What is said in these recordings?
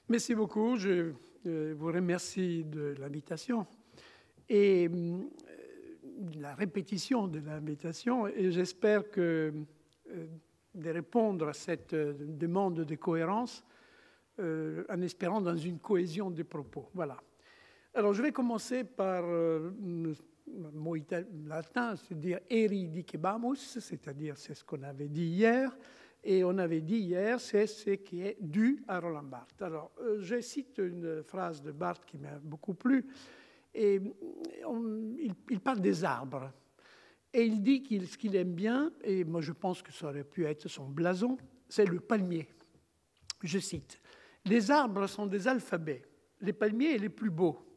Merci beaucoup. Je vous remercie de l'invitation et la répétition de l'invitation. Et j'espère que de répondre à cette demande de cohérence en espérant dans une cohésion des propos. Voilà. Alors, je vais commencer par le mot latin, c'est-à-dire eri dicebamus, c'est-à-dire c'est ce qu'on avait dit hier. Et on avait dit hier, c'est ce qui est dû à Roland Barthes. Alors, je cite une phrase de Barthes qui m'a beaucoup plu. Et il parle des arbres. Et il dit ce qu'il aime bien, et moi je pense que ça aurait pu être son blason, c'est le palmier. Je cite, « Les arbres sont des alphabets. Les palmiers les plus beaux.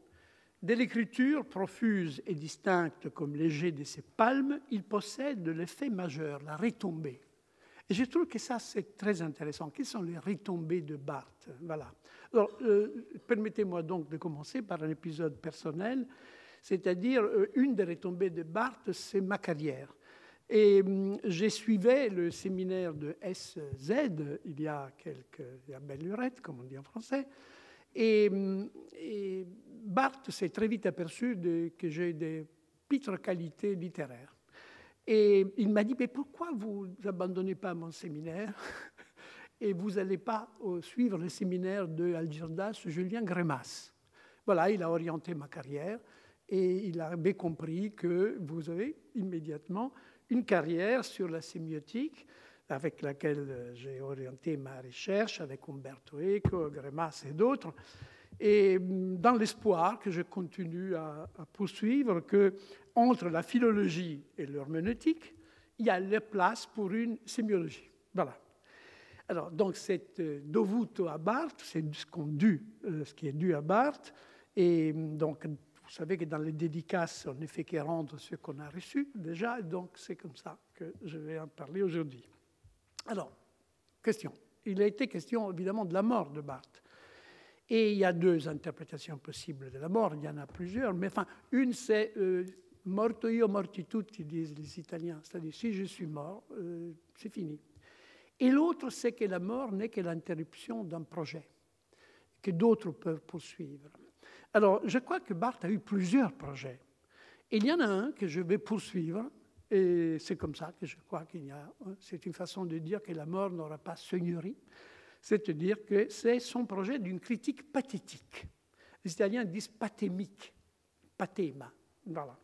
Dès l'écriture profuse et distincte comme léger de ces palmes, ils possèdent l'effet majeur, la retombée. » Et je trouve que ça, c'est très intéressant. Quelles sont les retombées de Barthes? Voilà. Alors, permettez-moi donc de commencer par un épisode personnel, c'est-à-dire une des retombées de Barthes, c'est ma carrière. Et je suivais le séminaire de SZ il y a belle lurette, comme on dit en français, et Barthes s'est très vite aperçu que j'ai des pitres qualités littéraires. Et il m'a dit, mais pourquoi vous n'abandonnez pas mon séminaire et vous n'allez pas suivre le séminaire de Algirdas Julien Grémas? Voilà, il a orienté ma carrière et il avait compris que vous avez immédiatement une carrière sur la sémiotique avec laquelle j'ai orienté ma recherche avec Umberto Eco, Grémas et d'autres. Et dans l'espoir que je continue à poursuivre, que entre la philologie et l'herméneutique, il y a la place pour une sémiologie. Voilà. Alors, donc, c'est dovuto à Barthes, c'est ce qui est dû à Barthes. Et donc, vous savez que dans les dédicaces, on ne fait que rendre ce qu'on a reçu déjà. Donc, c'est comme ça que je vais en parler aujourd'hui. Alors, question. Il a été question, évidemment, de la mort de Barthes. Et il y a deux interprétations possibles de la mort, il y en a plusieurs, mais enfin, une c'est morto io morti tutti, disent les Italiens, c'est-à-dire si je suis mort, c'est fini. Et l'autre, c'est que la mort n'est que l'interruption d'un projet, que d'autres peuvent poursuivre. Alors, je crois que Barthes a eu plusieurs projets. Et il y en a un que je vais poursuivre, et c'est comme ça que je crois qu'il y a, c'est une façon de dire que la mort n'aura pas seigneurie. C'est-à-dire que c'est son projet d'une critique pathétique. Les Italiens disent pathémique, pathéma, voilà.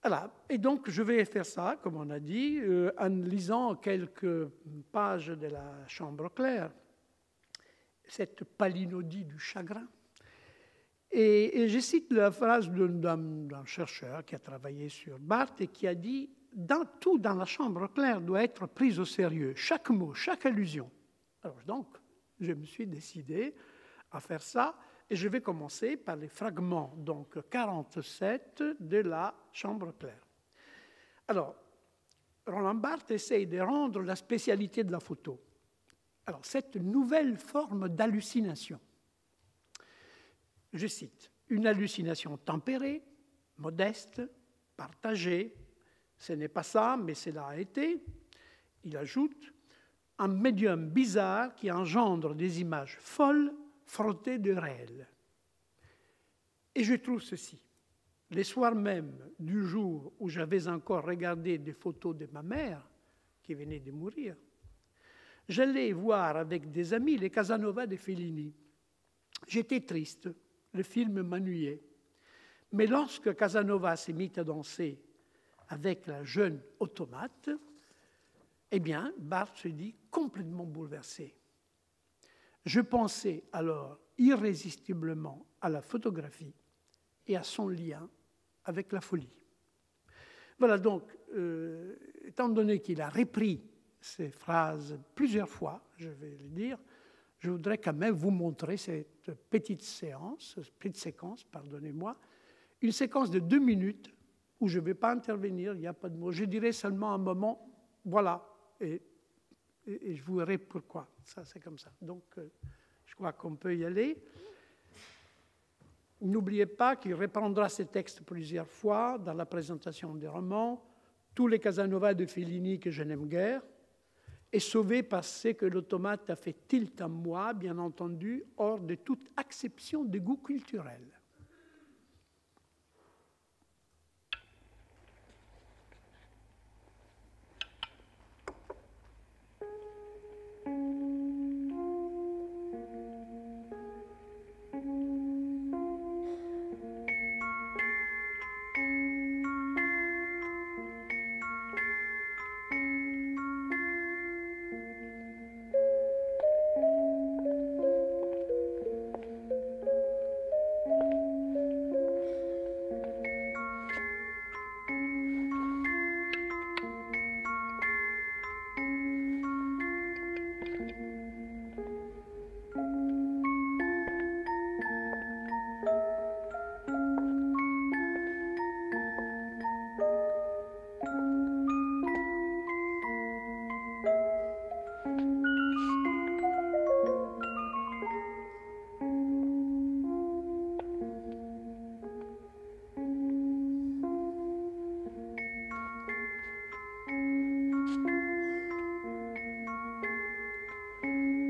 Voilà. Et donc, je vais faire ça, comme on a dit, en lisant quelques pages de la Chambre claire, cette palinodie du chagrin. Et je cite la phrase d'un chercheur qui a travaillé sur Barthes et qui a dit « Tout dans la Chambre claire doit être pris au sérieux, chaque mot, chaque allusion. » Alors donc, je me suis décidé à faire ça et je vais commencer par les fragments, donc 47 de la Chambre claire. Alors, Roland Barthes essaye de rendre la spécialité de la photo. Alors, cette nouvelle forme d'hallucination, je cite, « Une hallucination tempérée, modeste, partagée, ce n'est pas ça, mais cela a été. » Il ajoute, un médium bizarre qui engendre des images folles frottées de réel. Et je trouve ceci. Les soirs même du jour où j'avais encore regardé des photos de ma mère, qui venait de mourir, j'allais voir avec des amis les Casanova de Fellini. J'étais triste, le film m'ennuyait. Mais lorsque Casanova s'est mis à danser avec la jeune automate, eh bien, Barthes se dit complètement bouleversé. Je pensais alors irrésistiblement à la photographie et à son lien avec la folie. Voilà donc, étant donné qu'il a repris ces phrases plusieurs fois, je vais le dire, je voudrais quand même vous montrer cette petite séquence, pardonnez-moi, une séquence de 2 minutes où je ne vais pas intervenir, il n'y a pas de mots, je dirai seulement un moment, voilà. Et je vous verrai pourquoi. Ça, c'est comme ça. Donc, je crois qu'on peut y aller. N'oubliez pas qu'il reprendra ces textes plusieurs fois dans la présentation des romans, tous les Casanova de Fellini que je n'aime guère, est sauvé par ce que l'automate a fait tilt en moi, bien entendu, hors de toute acception de goût culturel.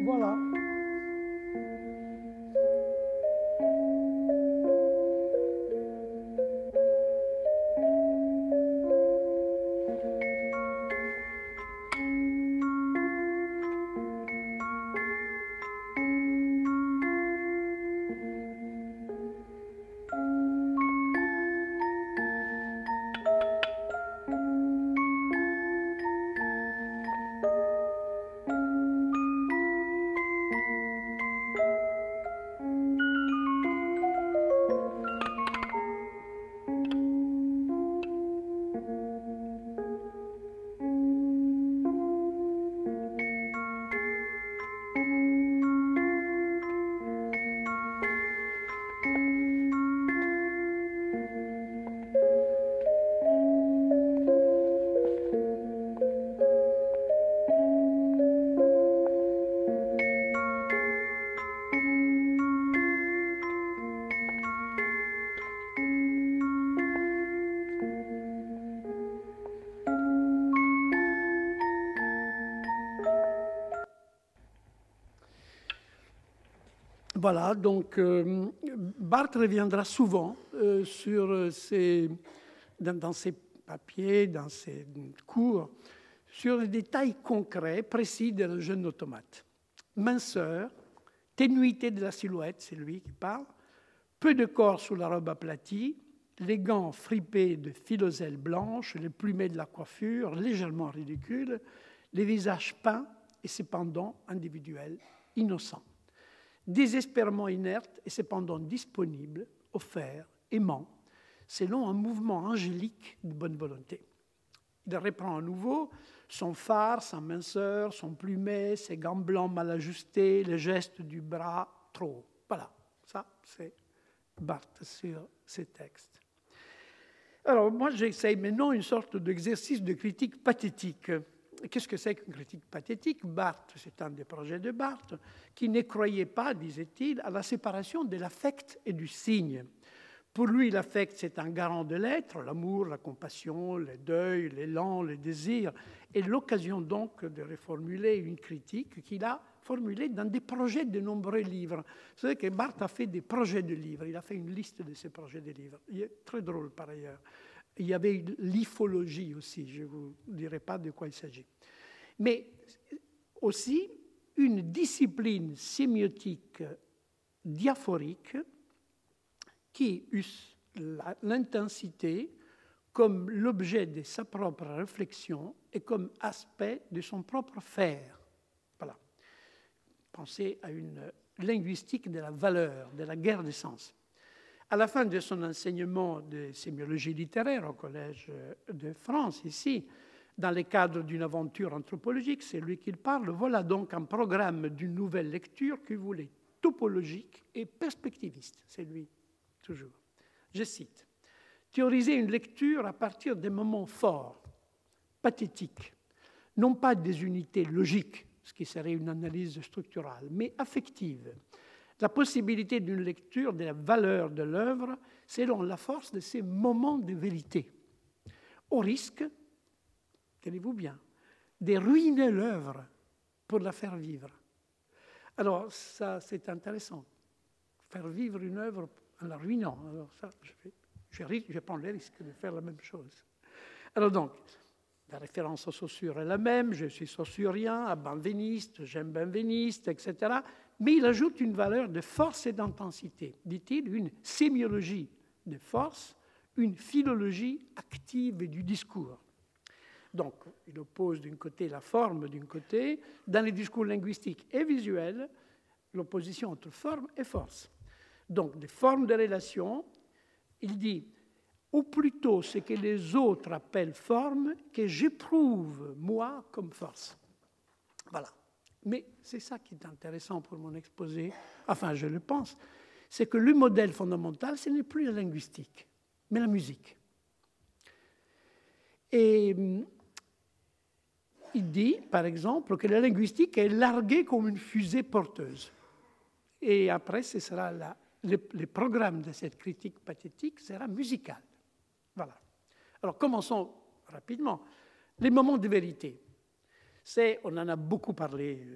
Voilà. Voilà, donc Barthes reviendra souvent dans ses papiers, dans ses cours, sur les détails concrets, précis d'un jeune automate. Minceur, ténuité de la silhouette, c'est lui qui parle, peu de corps sous la robe aplatie, les gants fripés de filoselle blanche, les plumets de la coiffure, légèrement ridicules, les visages peints et cependant individuels, innocents. Désespérément inerte et cependant disponible, offert, aimant, selon un mouvement angélique de bonne volonté. Il reprend à nouveau son phare, sa minceur, son plumet, ses gants blancs mal ajustés, les gestes du bras trop haut. Voilà, ça c'est Barthes sur ces textes. Alors moi j'essaye maintenant une sorte d'exercice de critique pathétique. Qu'est-ce que c'est qu'une critique pathétique? Barthes, c'est un des projets de Barthes, qui ne croyait pas, disait-il, à la séparation de l'affect et du signe. Pour lui, l'affect, c'est un garant de l'être, l'amour, la compassion, le deuil, l'élan, le désir, et l'occasion donc de reformuler une critique qu'il a formulée dans des projets de nombreux livres. Vous savez que Barthes a fait des projets de livres, il a fait une liste de ses projets de livres. Il est très drôle par ailleurs. Il y avait l'ifologie aussi, je ne vous dirai pas de quoi il s'agit. Mais aussi une discipline sémiotique diaphorique qui eut l'intensité comme l'objet de sa propre réflexion et comme aspect de son propre faire. Voilà. Pensez à une linguistique de la valeur, de la guerre des sens. À la fin de son enseignement de sémiologie littéraire au Collège de France, ici, dans le cadre d'une aventure anthropologique, c'est lui qui parle, voilà donc un programme d'une nouvelle lecture qu'il voulait topologique et perspectiviste. C'est lui, toujours. Je cite, « Théoriser une lecture à partir des moments forts, pathétiques, non pas des unités logiques, ce qui serait une analyse structurale, mais affective. La possibilité d'une lecture de la valeur de l'œuvre selon la force de ces moments de vérité, au risque, tenez-vous bien, de ruiner l'œuvre pour la faire vivre. Alors, ça, c'est intéressant. Faire vivre une œuvre en la ruinant. Alors, ça, je prends le risque de faire la même chose. Alors donc, la référence aux Saussure est la même, je suis saussurien, à benveniste, j'aime benveniste, etc. Mais il ajoute une valeur de force et d'intensité, dit-il, une sémiologie de force, une philologie active et du discours. Donc, il oppose d'un côté la forme, d'un côté, dans les discours linguistiques et visuels, l'opposition entre forme et force. Donc, des formes de relations, il dit, ou plutôt ce que les autres appellent forme, que j'éprouve, moi, comme force. Voilà. Mais c'est ça qui est intéressant pour mon exposé, enfin, je le pense, c'est que le modèle fondamental, ce n'est plus la linguistique, mais la musique. Et il dit, par exemple, que la linguistique est larguée comme une fusée porteuse. Et après, ce sera le programme de cette critique pathétique sera musical. Voilà. Alors, commençons rapidement. Les moments de vérité. On en a beaucoup parlé,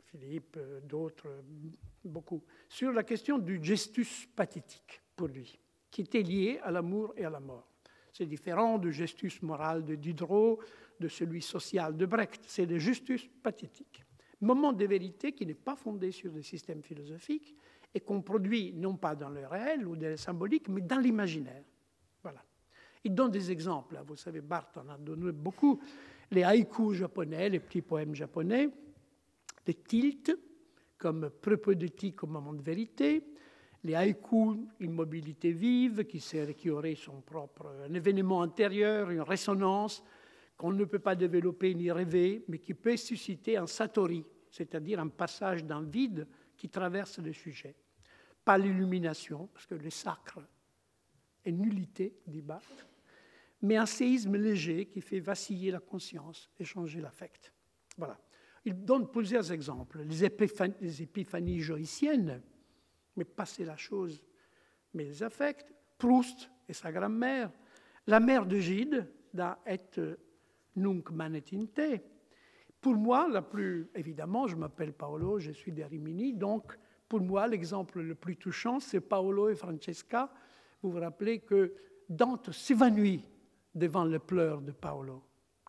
Philippe, d'autres, beaucoup, sur la question du gestus pathétique, pour lui, qui était lié à l'amour et à la mort. C'est différent du gestus moral de Diderot, de celui social de Brecht. C'est le gestus pathétique. Moment de vérité qui n'est pas fondé sur des systèmes philosophiques et qu'on produit non pas dans le réel ou dans le symbolique, mais dans l'imaginaire. Voilà. Il donne des exemples. Vous savez, Barthes en a donné beaucoup. Les haïkus japonais, les petits poèmes japonais, les tilts, comme propédeutique au moment de vérité, les haïkus, immobilité vive, qui aurait son propre un événement intérieur, une résonance qu'on ne peut pas développer ni rêver, mais qui peut susciter un satori, c'est-à-dire un passage d'un vide qui traverse le sujet. Pas l'illumination, parce que le sacre est nullité, dit Barthes, mais un séisme léger qui fait vaciller la conscience et changer l'affect. Voilà. Il donne plusieurs exemples. Les épiphanies joïciennes, mais passer la chose, mais les affects. Proust et sa grand-mère. La mère de Gide, dans Et nunc manet in te. Pour moi, la plus évidemment, je m'appelle Paolo, je suis de Rimini, donc pour moi, l'exemple le plus touchant, c'est Paolo et Francesca. Vous vous rappelez que Dante s'évanouit devant les pleurs de Paolo,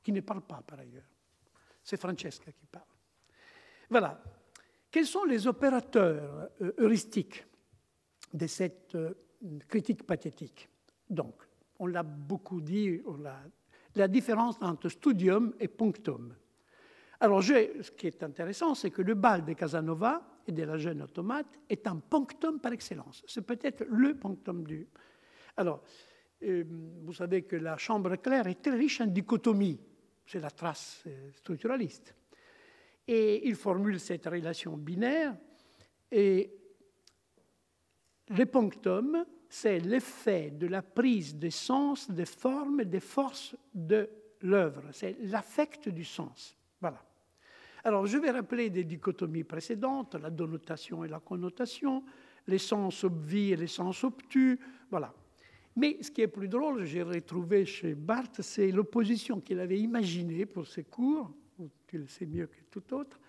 qui ne parle pas par ailleurs. C'est Francesca qui parle. Voilà. Quels sont les opérateurs heuristiques de cette critique pathétique? Donc, on l'a beaucoup dit, la différence entre studium et punctum. Alors, ce qui est intéressant, c'est que le bal de Casanova et de la jeune automate est un punctum par excellence. C'est peut-être le punctum du... Alors, vous savez que la chambre claire est très riche en dichotomie. C'est la trace structuraliste. Et il formule cette relation binaire. Et le punctum, c'est l'effet de la prise des sens, des formes et des forces de l'œuvre. C'est l'affect du sens. Voilà. Alors, je vais rappeler des dichotomies précédentes, la dénotation et la connotation, les sens obvis et les sens obtus, voilà. Mais ce qui est plus drôle, j'ai retrouvé chez Barthes, c'est l'opposition qu'il avait imaginée pour ses cours, tu le sais mieux que tout autre,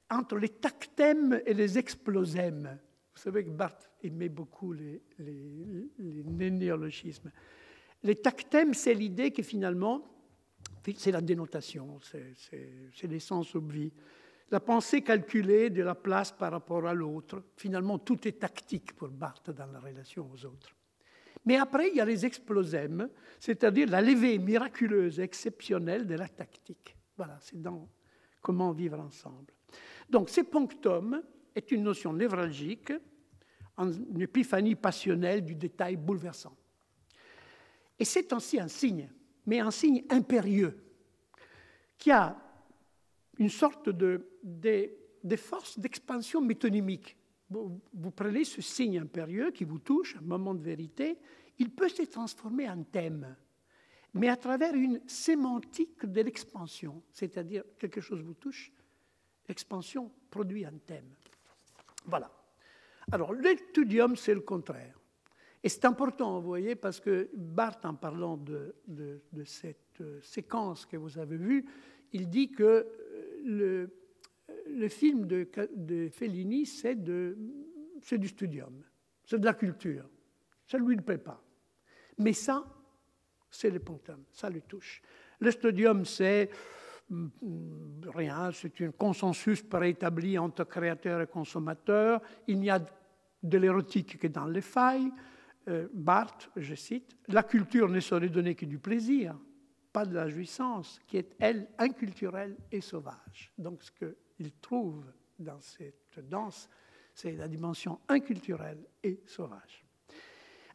entre les tactèmes et les explosèmes. Vous savez que Barthes aimait beaucoup les néologismes. Les tactèmes, c'est l'idée que finalement, c'est la dénotation, c'est les sens obvis. La pensée calculée de la place par rapport à l'autre. Finalement, tout est tactique pour Barthes dans la relation aux autres. Mais après, il y a les explosèmes, c'est-à-dire la levée miraculeuse, exceptionnelle de la tactique. Voilà, c'est dans Comment vivre ensemble. Donc, ce punctum est une notion névralgique, une épiphanie passionnelle du détail bouleversant. Et c'est aussi un signe, mais un signe impérieux, qui a une sorte de force d'expansion métonymique. Vous prenez ce signe impérieux qui vous touche, un moment de vérité, il peut se transformer en thème, mais à travers une sémantique de l'expansion, c'est-à-dire quelque chose vous touche, l'expansion produit un thème. Voilà. Alors, l'étudium, c'est le contraire. Et c'est important, vous voyez, parce que Barthes, en parlant de cette séquence que vous avez vue, il dit que le film de Fellini, c'est du studium, c'est de la culture. Ça ne lui plaît pas. Mais ça, c'est le Panthème, ça le touche. Le studium, c'est rien, c'est un consensus préétabli entre créateurs et consommateurs. Il n'y a de l'érotique que dans les failles. Barthes, je cite, « La culture ne saurait donner que du plaisir, pas de la jouissance, qui est, elle, inculturelle et sauvage. » Donc, ce qu'il trouve dans cette danse, c'est la dimension inculturelle et sauvage.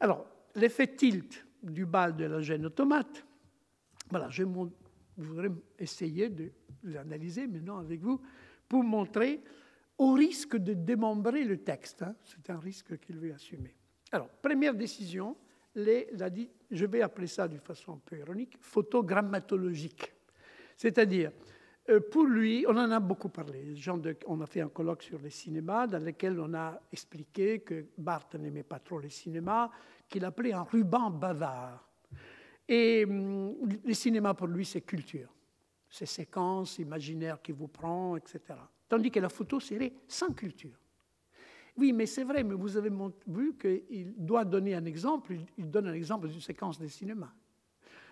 Alors, l'effet tilt du bal de la Gêne automate, voilà, je voudrais essayer de l'analyser maintenant avec vous pour montrer, au risque de démembrer le texte, hein, c'est un risque qu'il veut assumer. Alors, première décision, je vais appeler ça de façon un peu ironique, photogrammatologique. C'est-à-dire, pour lui, on en a beaucoup parlé. On a fait un colloque sur le cinéma dans lequel on a expliqué que Barthes n'aimait pas trop le cinéma, qu'il appelait un ruban bavard. Et le cinéma, pour lui, c'est culture. C'est séquences, imaginaire qui vous prend, etc. Tandis que la photo serait sans culture. Oui, mais c'est vrai, mais vous avez vu qu'il doit donner un exemple, il donne un exemple d'une séquence de cinéma.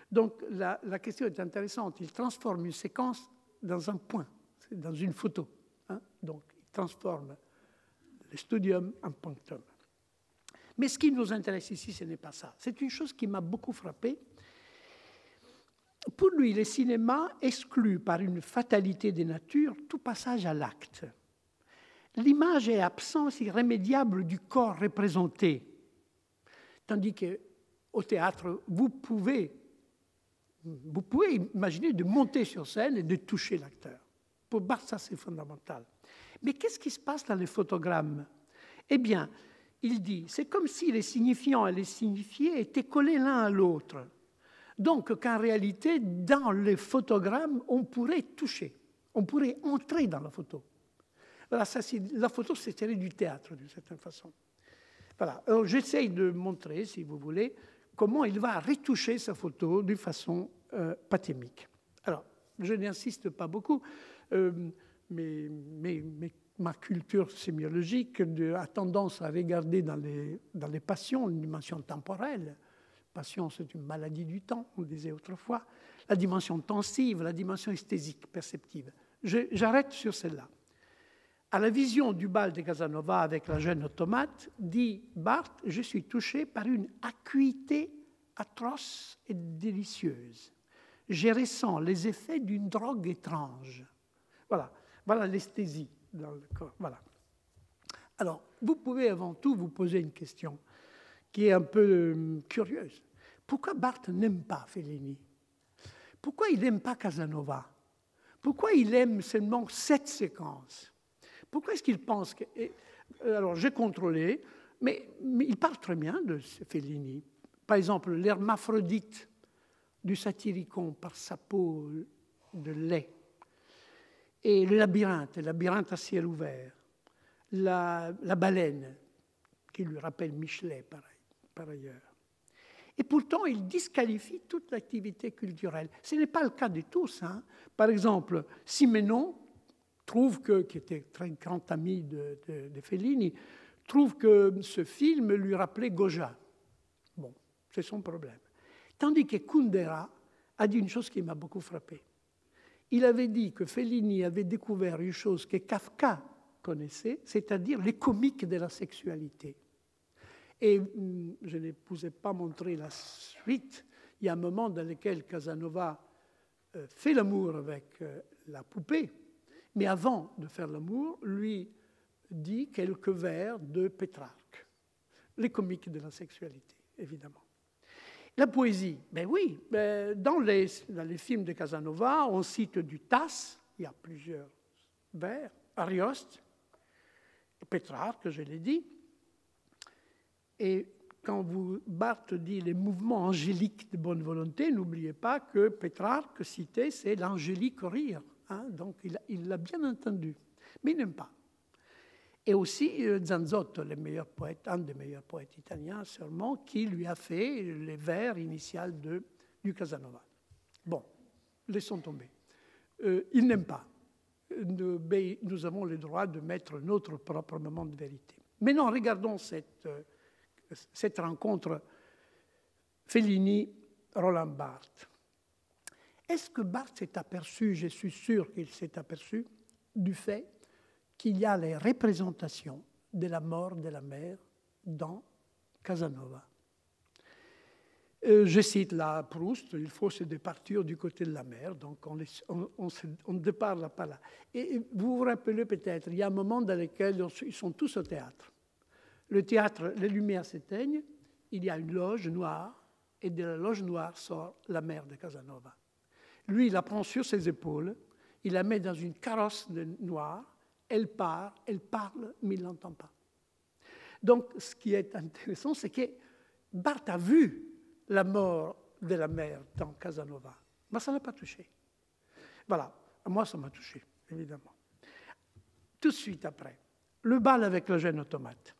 Donc la question est intéressante, il transforme une séquence dans un point, dans une photo. Hein? Donc il transforme le studium en punctum. Mais ce qui nous intéresse ici, ce n'est pas ça. C'est une chose qui m'a beaucoup frappé. Pour lui, le cinéma exclut par une fatalité des natures tout passage à l'acte. L'image est absence irrémédiable du corps représenté. Tandis qu'au théâtre, vous pouvez imaginer de monter sur scène et de toucher l'acteur. Pour Barthes, ça c'est fondamental. Mais qu'est-ce qui se passe dans les photogrammes? Eh bien, il dit, c'est comme si les signifiants et les signifiés étaient collés l'un à l'autre. Donc qu'en réalité, dans les photogrammes, on pourrait toucher, on pourrait entrer dans la photo. Voilà, la photo, c'était du théâtre, d'une certaine façon. Voilà. Alors, j'essaye de montrer, si vous voulez, comment il va retoucher sa photo d'une façon pathémique. Alors, je n'insiste pas beaucoup, mais ma culture sémiologique a tendance à regarder dans les passions une dimension temporelle. Passion, c'est une maladie du temps, on disait autrefois. La dimension tensive, la dimension esthésique, perceptive. J'arrête sur celle-là. À la vision du bal de Casanova avec la Gêne automate, dit Barthes, je suis touché par une acuité atroce et délicieuse. Je ressens les effets d'une drogue étrange. Voilà l'esthésie dans le corps. Voilà. Alors, vous pouvez avant tout vous poser une question qui est un peu curieuse. Pourquoi Barthes n'aime pas Fellini? Pourquoi il n'aime pas Casanova? Pourquoi il aime seulement cette séquence? Pourquoi est-ce qu'il pense que... Alors, j'ai contrôlé, mais il parle très bien de Fellini. Par exemple, l'hermaphrodite du Satyricon par sa peau de lait, et le labyrinthe à ciel ouvert, la baleine, qui lui rappelle Michelet, par ailleurs. Et pourtant, il disqualifie toute l'activité culturelle. Ce n'est pas le cas de tous. Hein. Par exemple, Simenon, qui était très grand ami de Fellini, trouve que ce film lui rappelait Goya. Bon, c'est son problème. Tandis que Kundera a dit une chose qui m'a beaucoup frappé. Il avait dit que Fellini avait découvert une chose que Kafka connaissait, c'est-à-dire les comiques de la sexualité. Et je ne vous ai pas montré la suite. Il y a un moment dans lequel Casanova fait l'amour avec la poupée, mais avant de faire l'amour, lui dit quelques vers de Pétrarque, les comiques de la sexualité, évidemment. La poésie, ben oui, dans les films de Casanova, on cite du Tasse, il y a plusieurs vers, Arioste, Pétrarque, je l'ai dit. Et quand Barthes dit les mouvements angéliques de bonne volonté, n'oubliez pas que Pétrarque cité, c'est l'angélique rire. Hein, donc il l'a bien entendu, mais il n'aime pas. Et aussi Zanzotto, un des meilleurs poètes italiens sûrement, qui lui a fait les vers initiaux du Casanova. Bon, laissons tomber. il n'aime pas. Nous avons le droit de mettre notre propre moment de vérité. Maintenant, regardons cette rencontre Fellini-Roland Barthes. Est-ce que Barthes s'est aperçu, je suis sûr qu'il s'est aperçu, du fait qu'il y a les représentations de la mort de la mère dans Casanova? Je cite là Proust, il faut se départir du côté de la mer, donc on ne départ pas là. Et vous vous rappelez peut-être, il y a un moment dans lequel ils sont tous au théâtre. Le théâtre, les lumières s'éteignent, il y a une loge noire, et de la loge noire sort la mère de Casanova. Lui, il la prend sur ses épaules, il la met dans une carrosse noire, elle part, elle parle, mais il ne l'entend pas. Donc, ce qui est intéressant, c'est que Barthes a vu la mort de la mère dans Casanova. Mais ça ne l'a pas touché. Voilà, moi ça m'a touché, évidemment. Tout de suite après, le bal avec le jeune automate.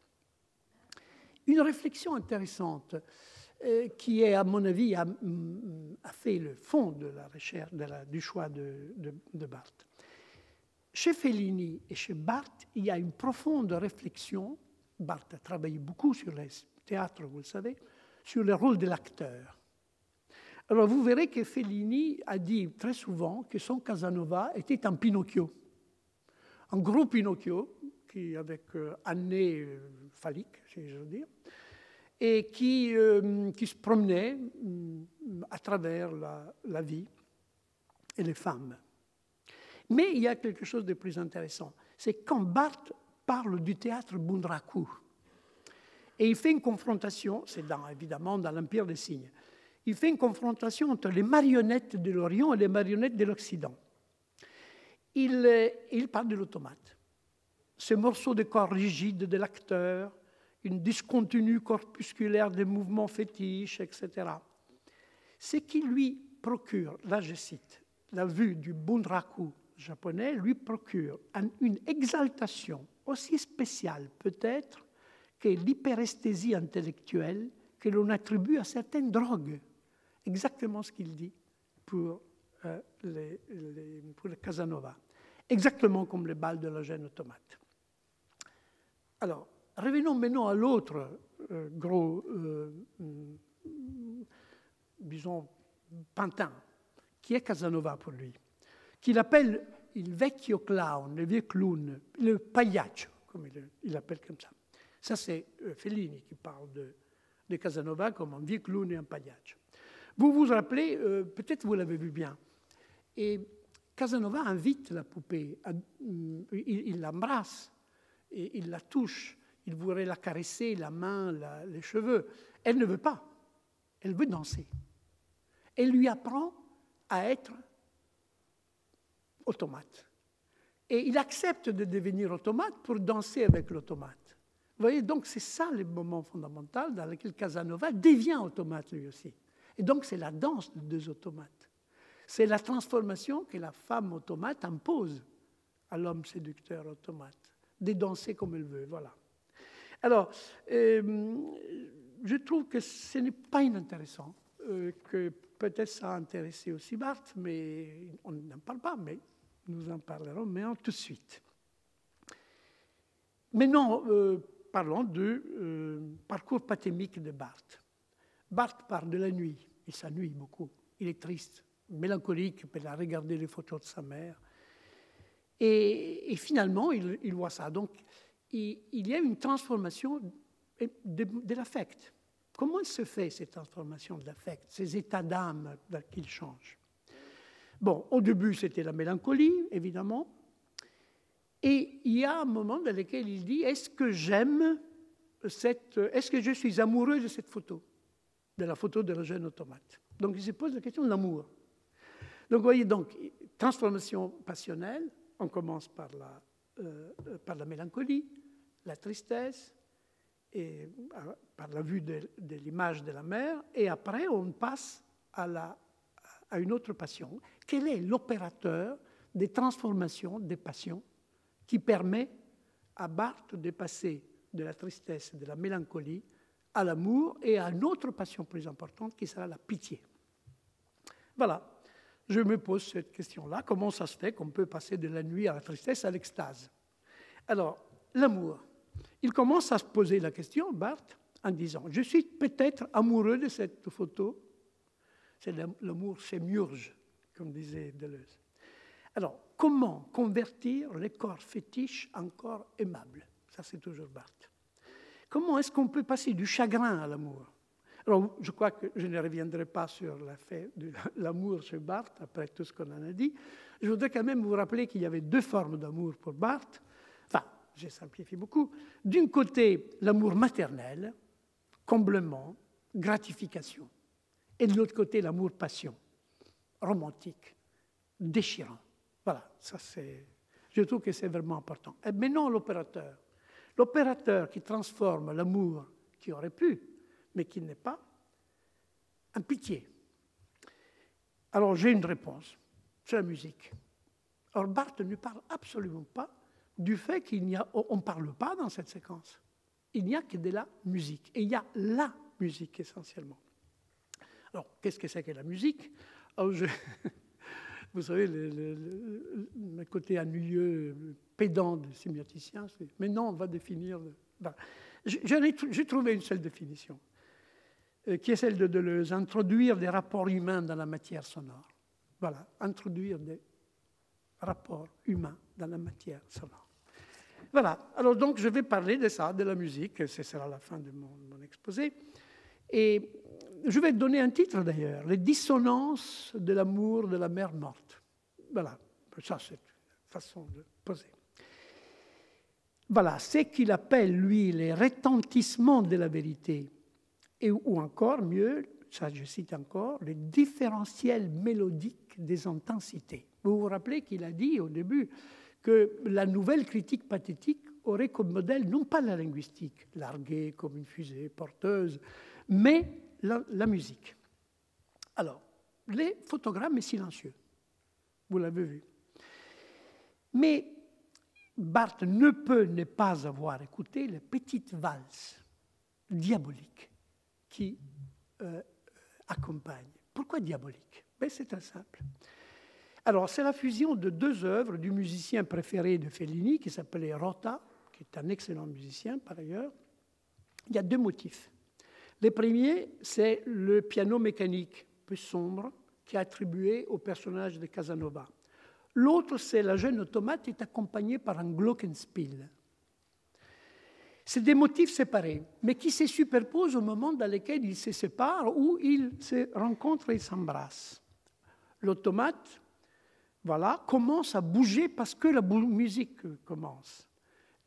Une réflexion intéressante qui est, à mon avis, a fait le fond de la recherche, du choix de Barthes. Chez Fellini et chez Barthes, il y a une profonde réflexion. Barthes a travaillé beaucoup sur le théâtre, vous le savez, sur le rôle de l'acteur. Alors vous verrez que Fellini a dit très souvent que son Casanova était un Pinocchio, un gros Pinocchio, avec un nez phallique, si je veux dire, et qui se promenait à travers la vie et les femmes. Mais il y a quelque chose de plus intéressant, c'est quand Barthes parle du théâtre Bunraku, et il fait une confrontation, c'est évidemment dans l'Empire des Signes, il fait une confrontation entre les marionnettes de l'Orient et les marionnettes de l'Occident. Il parle de l'automate, ce morceau de corps rigide de l'acteur, une discontinue corpusculaire des mouvements fétiches, etc. Ce qui lui procure, là je cite, la vue du Bunraku japonais lui procure une exaltation aussi spéciale peut-être que l'hyperesthésie intellectuelle que l'on attribue à certaines drogues. Exactement ce qu'il dit pour le Casanova. Exactement comme le bal de la jeune automate. Alors, revenons maintenant à l'autre gros, disons, pantin, qui est Casanova pour lui, qu'il appelle il vecchio clown, le vieux clown, le pagliaccio, comme il l'appelle comme ça. Ça, c'est Fellini qui parle de Casanova comme un vieux clown et un pagliaccio. Vous vous rappelez, peut-être vous l'avez vu bien, et Casanova invite la poupée, il l'embrasse, et il la touche, il voudrait la caresser, la main, les cheveux. Elle ne veut pas, elle veut danser. Elle lui apprend à être automate. Et il accepte de devenir automate pour danser avec l'automate. Vous voyez, donc c'est ça le moment fondamental dans lequel Casanova devient automate lui aussi. Et donc c'est la danse de deux automates. C'est la transformation que la femme automate impose à l'homme séducteur automate, de danser comme elle veut, voilà. Alors, je trouve que ce n'est pas inintéressant, que peut-être ça a intéressé aussi Barthes, mais on n'en parle pas, mais nous en parlerons maintenant tout de suite. Maintenant, parlons du parcours pathémique de Barthes. Barthes parle de la nuit, il s'ennuie beaucoup, il est triste, mélancolique, il a regardé les photos de sa mère. Et finalement, il voit ça. Donc, il y a une transformation de l'affect. Comment se fait cette transformation de l'affect, ces états d'âme qu'il change? Bon, au début, c'était la mélancolie, évidemment. Et il y a un moment dans lequel il dit, est-ce que je suis amoureux de cette photo, de la photo de la jeune automate? Donc, il se pose la question de l'amour. Donc, vous voyez, donc, transformation passionnelle, on commence par la mélancolie, la tristesse, et par la vue de l'image de la mère, et après on passe à une autre passion. Quel est l'opérateur des transformations des passions qui permet à Barthes de passer de la tristesse et de la mélancolie à l'amour et à une autre passion plus importante qui sera la pitié? Voilà. je me pose cette question-là. Comment ça se fait qu'on peut passer de la nuit à la tristesse à l'extase? Alors, l'amour. Il commence à se poser la question, Barthes, en disant « Je suis peut-être amoureux de cette photo ». C'est l'amour sémiurge, comme disait Deleuze. Alors, comment convertir les corps fétiches en corps aimables? Ça, c'est toujours Barthes. Comment est-ce qu'on peut passer du chagrin à l'amour? Alors, je crois que je ne reviendrai pas sur l'effet de l'amour chez Barthes, après tout ce qu'on en a dit. Je voudrais quand même vous rappeler qu'il y avait deux formes d'amour pour Barthes. Enfin, j'ai simplifié beaucoup. D'un côté, l'amour maternel, comblement, gratification. Et de l'autre côté, l'amour-passion, romantique, déchirant. Voilà, ça c'est... Je trouve que c'est vraiment important. Et maintenant, l'opérateur. L'opérateur qui transforme l'amour qui aurait pu, mais qui n'est pas, en pitié. Alors, j'ai une réponse. C'est la musique. Or, Barthes ne parle absolument pas du fait qu'on ne parle pas dans cette séquence. Il n'y a que de la musique. Et il y a la musique, essentiellement. Alors, qu'est-ce que c'est que la musique? Alors, vous savez, le côté ennuyeux, pédant de sémioticien, mais non, on va définir... J'ai trouvé une seule définition, qui est celle de Deleuze, introduire des rapports humains dans la matière sonore. Voilà, introduire des rapports humains dans la matière sonore. Voilà, alors donc je vais parler de ça, de la musique, ce sera la fin de mon exposé. Et je vais donner un titre d'ailleurs, « Les dissonances de l'amour de la mère morte ». Voilà, ça c'est une façon de poser. Voilà, c'est qu'il appelle, lui, les retentissements de la vérité, ou encore, mieux, ça je cite encore, les différentiels mélodiques des intensités. Vous vous rappelez qu'il a dit au début que la nouvelle critique pathétique aurait comme modèle non pas la linguistique, larguée comme une fusée porteuse, mais la musique. Alors, les photogrammes est silencieux, vous l'avez vu. Mais Barthes ne peut ne pas avoir écouté les petites valses diaboliques qui accompagnent. Pourquoi diabolique? Ben, c'est très simple. Alors, c'est la fusion de deux œuvres du musicien préféré de Fellini, qui s'appelait Rota, qui est un excellent musicien par ailleurs. Il y a deux motifs. Le premier, c'est le piano mécanique, peu sombre, qui est attribué au personnage de Casanova. L'autre, c'est la jeune automate, qui est accompagnée par un glockenspiel. C'est des motifs séparés, mais qui se superposent au moment dans lequel ils se séparent ou ils se rencontrent et s'embrassent. L'automate, voilà, commence à bouger parce que la musique commence.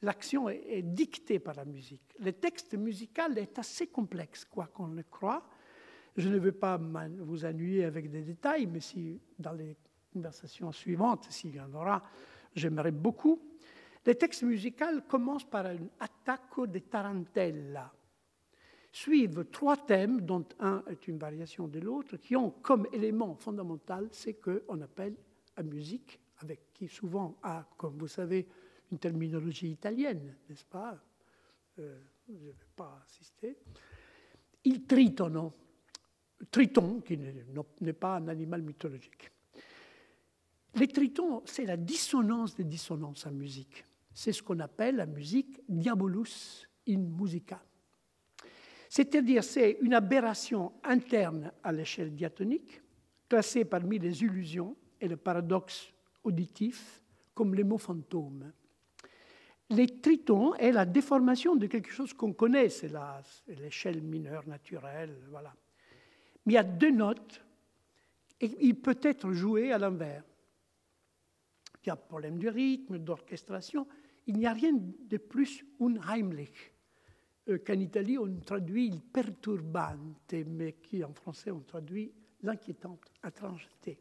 L'action est dictée par la musique. Le texte musical est assez complexe, quoi qu'on le croie. Je ne veux pas vous ennuyer avec des détails, mais si dans les conversations suivantes, s'il y en aura, j'aimerais beaucoup. Le texte musical commence par un attacco de tarantella. Suivent trois thèmes, dont un est une variation de l'autre, qui ont comme élément fondamental ce qu'on appelle la musique, avec qui souvent a, comme vous savez, une terminologie italienne, n'est-ce pas? Je ne vais pas insister. Il tritono, triton, qui n'est pas un animal mythologique. Les tritons, c'est la dissonance des dissonances en musique. C'est ce qu'on appelle la musique diabolus in musica. C'est-à-dire, c'est une aberration interne à l'échelle diatonique, classée parmi les illusions et le paradoxe auditif, comme les mots fantômes. Les tritons est la déformation de quelque chose qu'on connaît, c'est l'échelle mineure naturelle, voilà. Mais il y a deux notes, et il peut être joué à l'envers. Il y a problème de rythme, d'orchestration. Il n'y a rien de plus unheimlich, qu'en Italie on traduit il perturbante, mais qui en français on traduit l'inquiétante, étrangeté.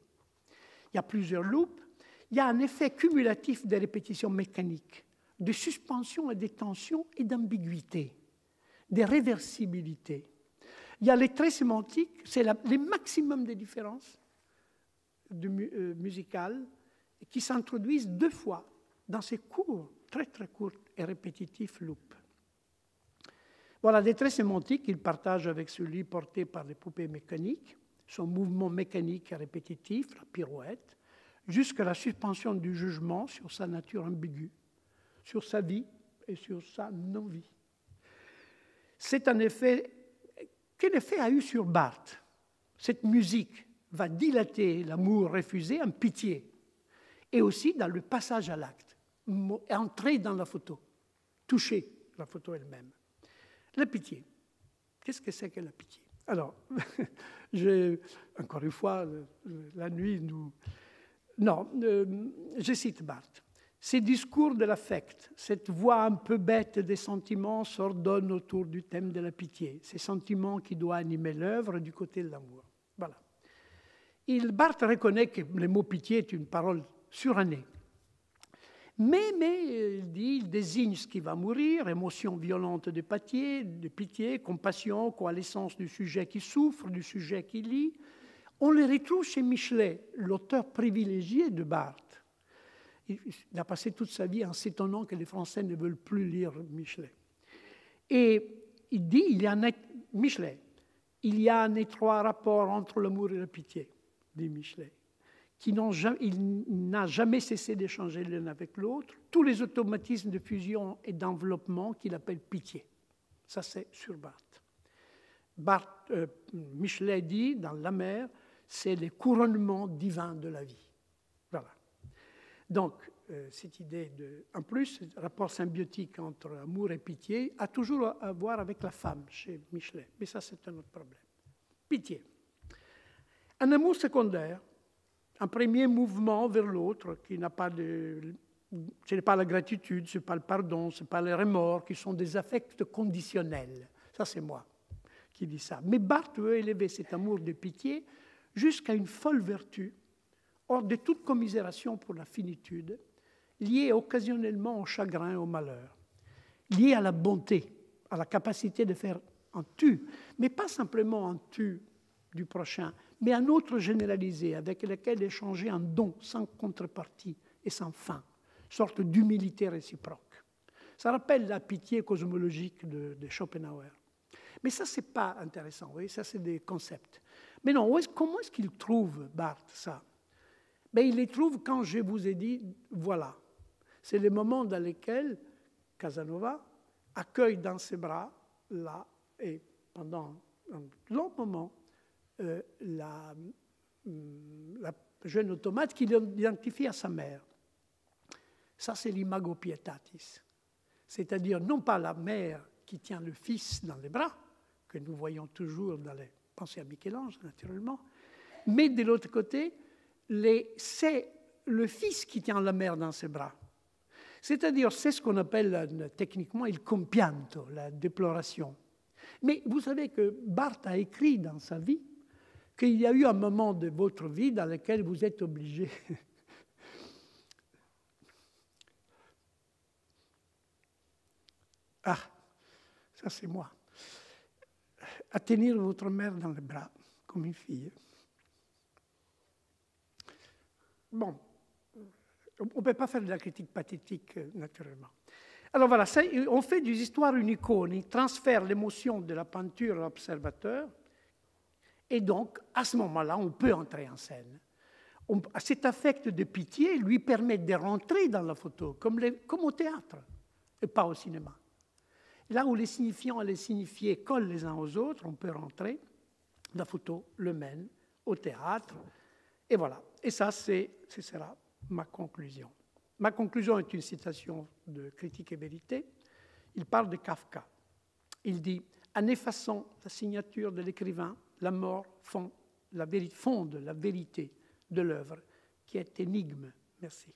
Il y a plusieurs loops. Il y a un effet cumulatif des répétitions mécaniques, de suspension et de tension et d'ambiguïté, de réversibilité. Il y a les traits sémantiques, c'est le maximum des différences musicales qui s'introduisent deux fois dans ces courts, très très courts et répétitifs loops. Voilà, des traits sémantiques qu'il partage avec celui porté par les poupées mécaniques. son mouvement mécanique et répétitif, la pirouette, jusqu'à la suspension du jugement sur sa nature ambiguë, sur sa vie et sur sa non-vie. C'est un effet... Quel effet a eu sur Barthes? Cette musique va dilater l'amour refusé en pitié, et aussi dans le passage à l'acte, entrer dans la photo, toucher la photo elle-même. La pitié. Qu'est-ce que c'est que la pitié? Alors, encore une fois, la nuit nous... Non, je cite Barthes. Ces discours de l'affect, cette voix un peu bête des sentiments s'ordonnent autour du thème de la pitié, ces sentiments qui doivent animer l'œuvre du côté de l'amour. Voilà. Barthes reconnaît que le mot pitié est une parole surannée. Mais il désigne ce qui va mourir, émotion violente de pitié, compassion, coalescence du sujet qui souffre, du sujet qui lit. On le retrouve chez Michelet, l'auteur privilégié de Barthes. Il a passé toute sa vie en s'étonnant que les Français ne veulent plus lire Michelet. Et il dit, Michelet, il y a un étroit rapport entre l'amour et la pitié, dit Michelet. Il n'a jamais cessé d'échanger l'un avec l'autre, tous les automatismes de fusion et d'enveloppement qu'il appelle pitié. Ça, c'est sur Barthes. Michelet dit, dans La mer, c'est le couronnement divin de la vie. Voilà. Donc, cette idée en plus, le rapport symbiotique entre amour et pitié a toujours à voir avec la femme chez Michelet. Mais ça, c'est un autre problème. Pitié. Un amour secondaire, un premier mouvement vers l'autre qui n'a pas de... Ce n'est pas la gratitude, ce n'est pas le pardon, ce n'est pas les remords, qui sont des affects conditionnels. Ça, c'est moi qui dis ça. Mais Barthes veut élever cet amour de pitié jusqu'à une folle vertu, hors de toute commisération pour la finitude, liée occasionnellement au chagrin et au malheur, liée à la bonté, à la capacité de faire un tu, mais pas simplement un tu du prochain, mais un autre généralisé avec lequel échanger un don sans contrepartie et sans fin, sorte d'humilité réciproque. Ça rappelle la pitié cosmologique de Schopenhauer. Mais ça, ce n'est pas intéressant, vous voyez, ça, c'est des concepts. Mais non, comment est-ce qu'il trouve, Barthes, ça? Ben, il les trouve quand je vous ai dit, voilà. C'est le moment dans lequel Casanova accueille dans ses bras, là, et pendant un long moment, la jeune automate qu'il identifie à sa mère. Ça, c'est l'imago pietatis. C'est-à-dire, non pas la mère qui tient le fils dans les bras, que nous voyons toujours dans les pensées à Michel-Ange, naturellement, mais de l'autre côté, c'est le fils qui tient la mère dans ses bras. C'est-à-dire, c'est ce qu'on appelle techniquement il compianto, la déploration. Mais vous savez que Barthes a écrit dans sa vie qu'il y a eu un moment de votre vie dans lequel vous êtes obligé ah, ça c'est moi, à tenir votre mère dans les bras, comme une fille. Bon, on ne peut pas faire de la critique pathétique, naturellement. Alors voilà, on fait des histoires unicones, il transfère l'émotion de la peinture à l'observateur, et donc, à ce moment-là, on peut entrer en scène. Cet affect de pitié lui permet de rentrer dans la photo, comme au théâtre, et pas au cinéma. Là où les signifiants et les signifiés collent les uns aux autres, on peut rentrer. La photo le mène au théâtre. Et voilà. Et ça, ce sera ma conclusion. Ma conclusion est une citation de Critique et Vérité. Il parle de Kafka. Il dit « En effaçant la signature de l'écrivain, la mort fonde la vérité de l'œuvre, qui est énigme. » Merci.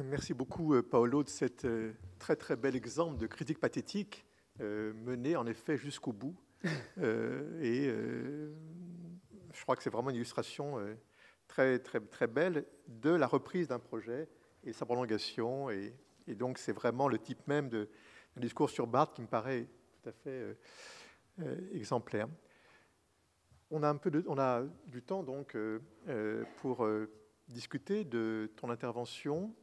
Merci beaucoup, Paolo, de cet très très bel exemple de critique pathétique menée en effet jusqu'au bout. Je crois que c'est vraiment une illustration très très très belle de la reprise d'un projet et sa prolongation. Et donc c'est vraiment le type même d'un discours sur Barthes qui me paraît tout à fait exemplaire. On a du temps donc pour discuter de ton intervention.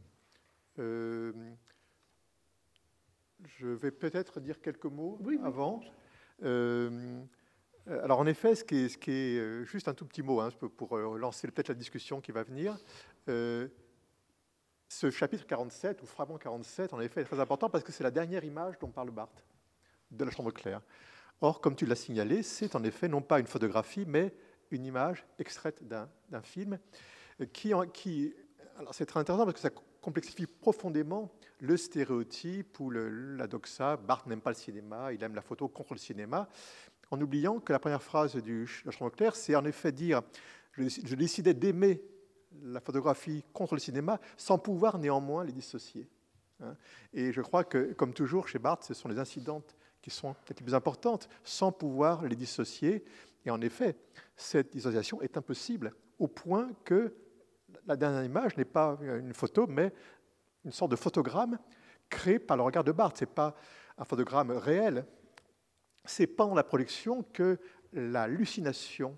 Je vais peut-être dire quelques mots Oui, oui. avant. Alors en effet, ce qui est juste un tout petit mot, hein, pour lancer peut-être la discussion qui va venir. Ce chapitre 47, ou fragment 47, en effet, est très important parce que c'est la dernière image dont parle Barthes, de la chambre claire. Or, comme tu l'as signalé, c'est en effet non pas une photographie, mais une image extraite d'un film alors c'est très intéressant parce que ça complexifie profondément le stéréotype ou la doxa. Barthes n'aime pas le cinéma, il aime la photo contre le cinéma, en oubliant que la première phrase de la chambre claire, c'est en effet dire je décidais d'aimer la photographie contre le cinéma sans pouvoir néanmoins les dissocier. Et je crois que, comme toujours chez Barthes, ce sont les incidentes qui sont peut-être les plus importantes, sans pouvoir les dissocier. Et en effet, cette dissociation est impossible, au point que la dernière image n'est pas une photo, mais une sorte de photogramme créé par le regard de Barthes. Ce n'est pas un photogramme réel. C'est pendant la projection que l'hallucination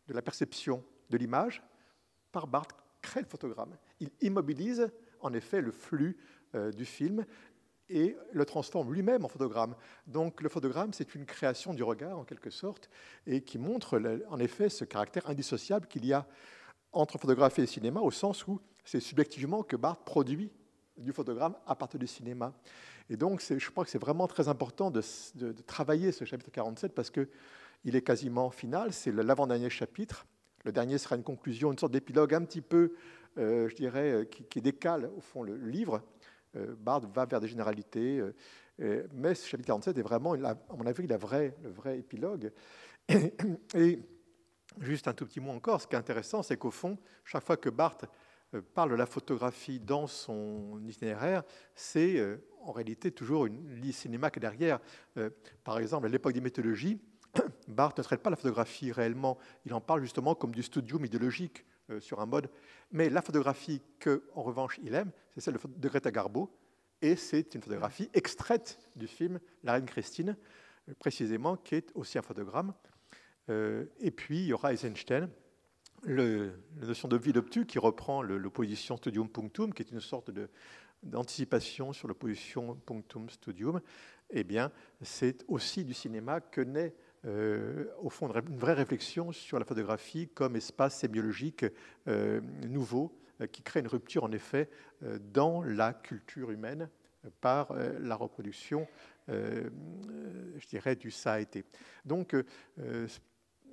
de la perception de l'image par Barthes crée le photogramme. Il immobilise en effet le flux du film et le transforme lui-même en photogramme. Donc le photogramme, c'est une création du regard en quelque sorte, et qui montre en effet ce caractère indissociable qu'il y a entre photographie et cinéma, au sens où c'est subjectivement que Barthes produit du photogramme à partir du cinéma. Et donc je crois que c'est vraiment très important de travailler ce chapitre 47 parce qu'il est quasiment final, c'est l'avant-dernier chapitre. Le dernier sera une conclusion, une sorte d'épilogue un petit peu, je dirais, qui décale au fond le livre. Barthes va vers des généralités, mais ce chapitre 47 est vraiment, à mon avis, le vrai épilogue. Et juste un tout petit mot encore, ce qui est intéressant, c'est qu'au fond, chaque fois que Barthes parle de la photographie dans son itinéraire, c'est en réalité toujours une ligne cinéma qui est derrière. Par exemple, à l'époque des mythologies, Barthes ne traite pas la photographie réellement, il en parle justement comme du studium idéologique sur un mode, mais la photographie qu'en revanche il aime, c'est celle de Greta Garbo, et c'est une photographie extraite du film La Reine Christine, précisément, qui est aussi un photogramme. Et puis il y aura Eisenstein, la notion de vie obtus qui reprend l'opposition studium punctum, qui est une sorte d'anticipation sur l'opposition punctum studium. Eh bien, c'est aussi du cinéma que naît au fond une vraie réflexion sur la photographie comme espace sémiologique nouveau qui crée une rupture en effet dans la culture humaine par la reproduction, je dirais, du ça a été. Donc,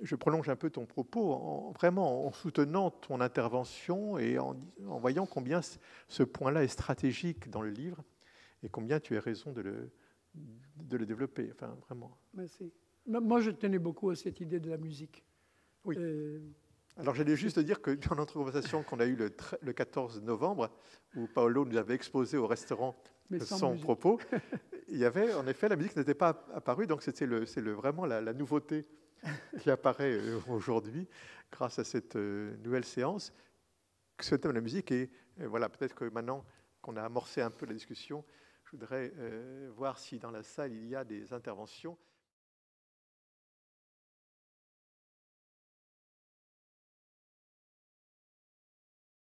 je prolonge un peu ton propos vraiment en soutenant ton intervention et en voyant combien ce point-là est stratégique dans le livre et combien tu as raison de le développer. Enfin, vraiment. Merci. Moi, je tenais beaucoup à cette idée de la musique. Oui. Alors, j'allais juste dire que dans notre conversation qu'on a eue le 14 novembre, où Paolo nous avait exposé au restaurant son propos, il y avait, en effet, la musique n'était pas apparue, donc c'était vraiment la nouveauté qui apparaît aujourd'hui grâce à cette nouvelle séance. Ce thème de la musique, et voilà, peut-être que maintenant qu'on a amorcé un peu la discussion, je voudrais voir si dans la salle il y a des interventions.